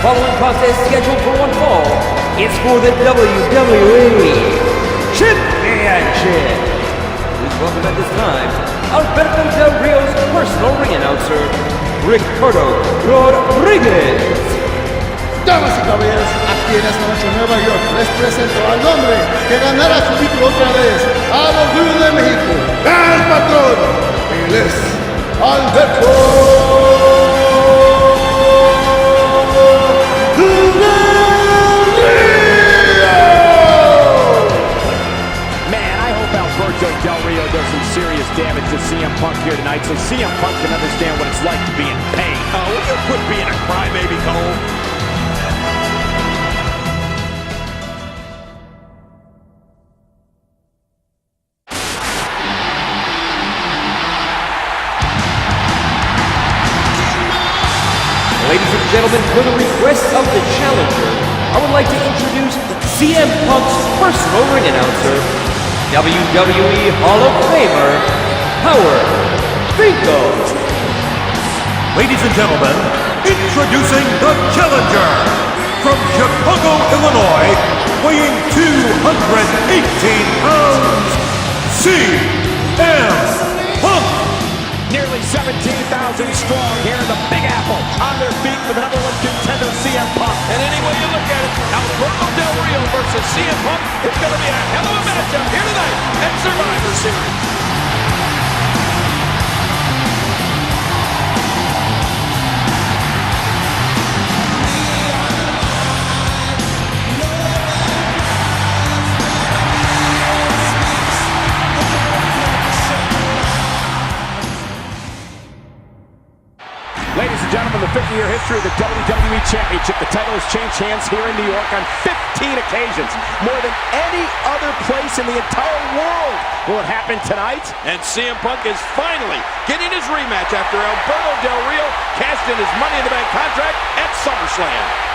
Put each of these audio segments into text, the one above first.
following contest scheduled for one fall is for the WWE Championship. Please welcome at this time Alberto Del Rio's personal ring announcer, Ricardo Rodriguez. Damas y caballeros, aquí en esta noche en Nueva York les presento al hombre que ganará su título otra vez, al orgullo de México, el patrón. Él es Alberto Del Rio. Man, I hope Alberto Del Rio does some serious damage to CM Punk here tonight, so CM Punk can understand what it's like to be in pain. Oh, will you quit being a crybaby, Cole? Ladies and gentlemen, for the request of the challenger, I would like to introduce CM Punk's personal ring announcer, WWE Hall of Famer, Howard Finkel. Ladies and gentlemen, introducing the challenger from Chicago, Illinois, weighing 218 pounds, CM Punk. Nearly 17,000 strong here in the Big Apple, on their feet for the #1 contender, CM Punk. And any way you look at it, Alberto Del Rio versus CM Punk is going to be a hell of a matchup here tonight at Survivor Series. Ladies and gentlemen, the 50-year history of the WWE Championship. The title has changed hands here in New York on 15 occasions. More than any other place in the entire world. Will it happen tonight? And CM Punk is finally getting his rematch after Alberto Del Rio cashed in his Money in the Bank contract at SummerSlam.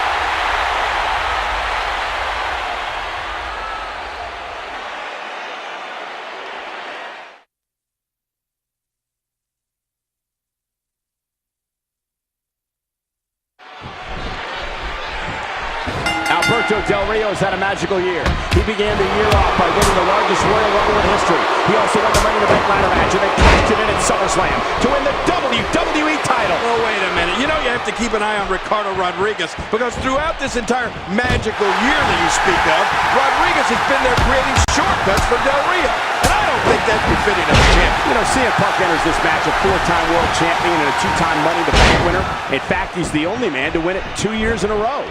Alberto Del Rio has had a magical year. He began the year off by winning the largest Royal Rumble in history. He also won the Money in the Bank ladder match and then cashed it in at SummerSlam to win the WWE title. Oh, wait a minute. You know you have to keep an eye on Ricardo Rodriguez because throughout this entire magical year that you speak of, Rodriguez has been there creating shortcuts for Del Rio. And I don't think that's befitting of a champion. You know, CM Punk enters this match a 4-time world champion and a 2-time Money in the Bank winner. In fact, he's the only man to win it 2 years in a row.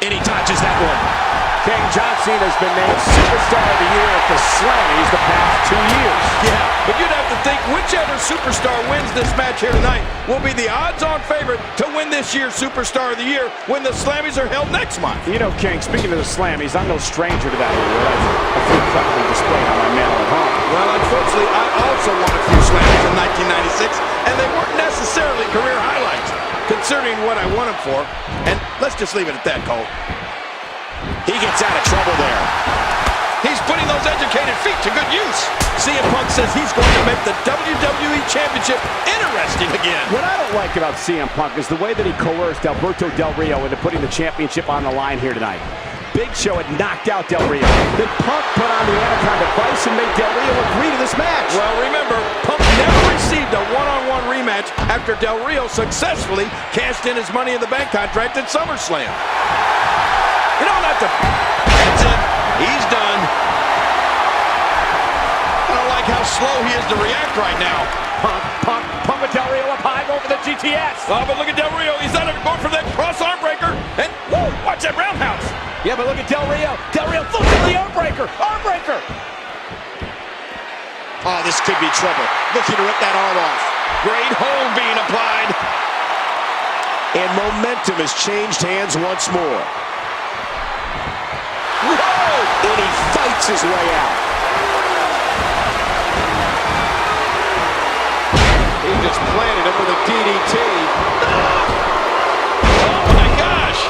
And he touches that one. King John Cena has been named Superstar of the Year at the Slammies the past 2 years. Yeah, but you'd have to think whichever superstar wins this match here tonight will be the odds-on favorite to win this year's Superstar of the Year when the Slammies are held next month. You know, King, speaking of the Slammies, I'm no stranger to that award. I feel proudly displayed on my mantle at home. Well, unfortunately, I also won a few Slammies in 1996, and they weren't necessarily career highlights, considering what I won them for. And let's just leave it at that, Cole. He gets out of trouble there. He's putting those educated feet to good use. CM Punk says he's going to make the WWE Championship interesting again. What I don't like about CM Punk is the way that he coerced Alberto Del Rio into putting the championship on the line here tonight. Big Show had knocked out Del Rio. Then Punk put on the Anaconda device and made Del Rio agree to this match. Well, remember, Punk never received a one-on-one rematch after Del Rio successfully cashed in his Money in the Bank contract at SummerSlam. You don't have to... That's it. He's done. I don't like how slow he is to react right now. Punk with Del Rio up high over the GTS. Oh, but look at Del Rio. He's not even going for that cross arm breaker. And, whoa, watch that roundhouse. Yeah, but look at Del Rio. Del Rio looks at the arm breaker. Arm breaker. Oh, this could be trouble. Looking to rip that arm off. Great hold being applied. And momentum has changed hands once more. Whoa! And he fights his way out. He just planted him with a DDT. Oh my gosh!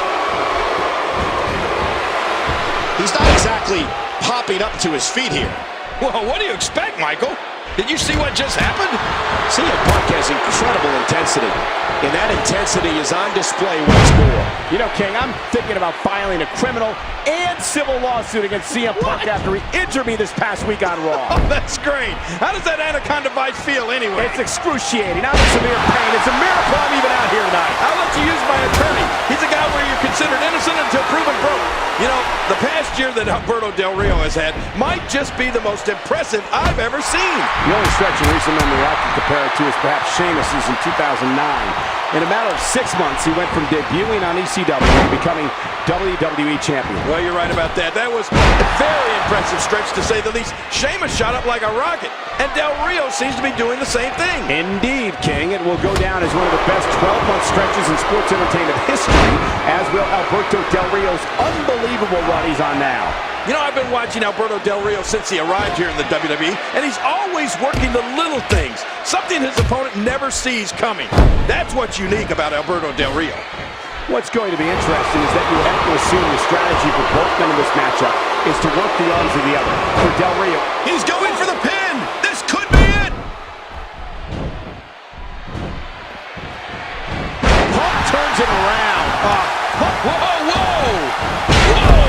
He's not exactly popping up to his feet here. Well, what do you expect, Michael? Did you see what just happened? CM Punk has incredible intensity, and that intensity is on display once more. You know, King, I'm thinking about filing a criminal and civil lawsuit against CM Punk after he injured me this past week on Raw. Oh, that's great. How does that anaconda bite feel anyway? It's excruciating. I'm in severe pain. It's a miracle I'm even out here tonight. I'll let you use my attorney. He's a guy where you're considered innocent until proven broke. You know, the past year that Alberto Del Rio has had might just be the most impressive I've ever seen. The only stretch in recent memory I can compare it to is perhaps Sheamus's in 2009. In a matter of 6 months, he went from debuting on ECW to becoming WWE champion. Well, you're right about that. That was a very impressive stretch, to say the least. Sheamus shot up like a rocket, and Del Rio seems to be doing the same thing. Indeed, King. It will go down as one of the best 12-month stretches in sports entertainment history, as will Alberto Del Rio's unbelievable run he's on now. You know, I've been watching Alberto Del Rio since he arrived here in the WWE, and he's always working the little things, something his opponent never sees coming. That's what's unique about Alberto Del Rio. What's going to be interesting is that you have to assume the strategy for both men in this matchup is to work the arms of the other. For Del Rio, He's going for the pin! This could be it! Punk turns it around. Whoa, whoa! Whoa!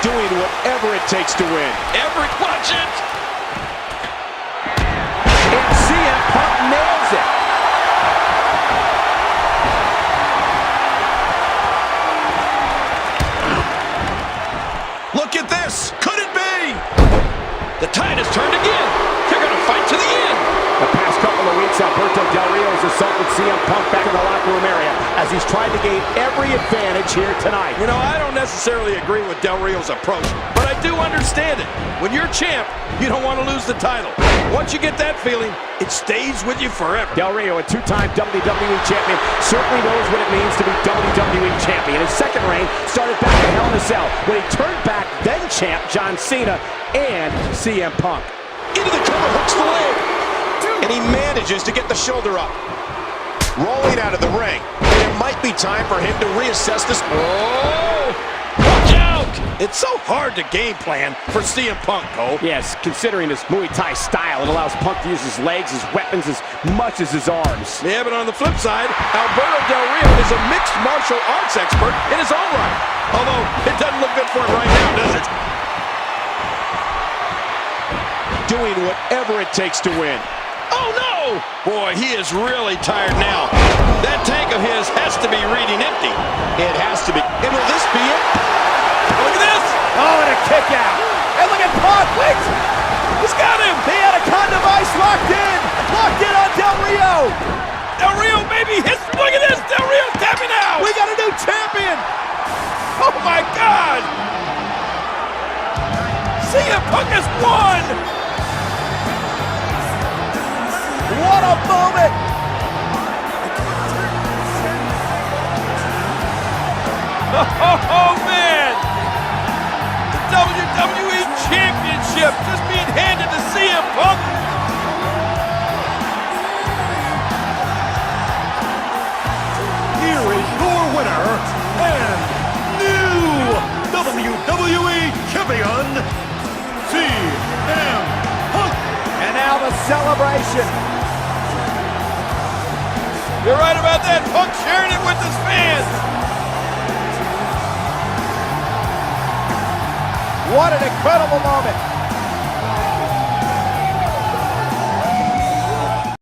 Doing whatever it takes to win. Watch it! And CM Punk nails it. Look at this! Could it be? The tide has turned again. They're gonna fight to the end. The past couple of weeks, Alberto Del Rio has assaulted CM Punk back in the locker room area as he's trying to gain every advantage here tonight. You know, I don't necessarily agree with Del Rio's approach, but I do understand it. When you're champ, you don't want to lose the title. Once you get that feeling, it stays with you forever. Del Rio, a two-time WWE champion, certainly knows what it means to be WWE champion. His second reign started back in Hell in a Cell when he turned back then champ John Cena and CM Punk. Into the cover, hooks the leg. And he manages to get the shoulder up. Rolling out of the ring. And it might be time for him to reassess this. Oh! Watch out! It's so hard to game plan for CM Punk, Cole. Yes, considering his Muay Thai style, it allows Punk to use his legs, his weapons, as much as his arms. Yeah, but on the flip side, Alberto Del Rio is a mixed martial arts expert in his own right. Although, it doesn't look good for him right now, does it? Doing whatever it takes to win. Oh, no! Boy, he is really tired now. That tank of his has to be reading empty. It has to be. And will this be it? Look at this! Oh, and a kick out. And look at Punk. Wait! He's got him! The anaconda vice locked in. Locked in on Del Rio. Del Rio, maybe his... Look at this! Del Rio's tapping out! We got a new champion. Oh, my God! CM Punk has won! What a moment. Oh, man! The WWE Championship just being handed to CM Punk! Here is your winner and new WWE Champion, CM Punk. And now the celebration. You're right about that. Punk sharing it with his fans. What an incredible moment.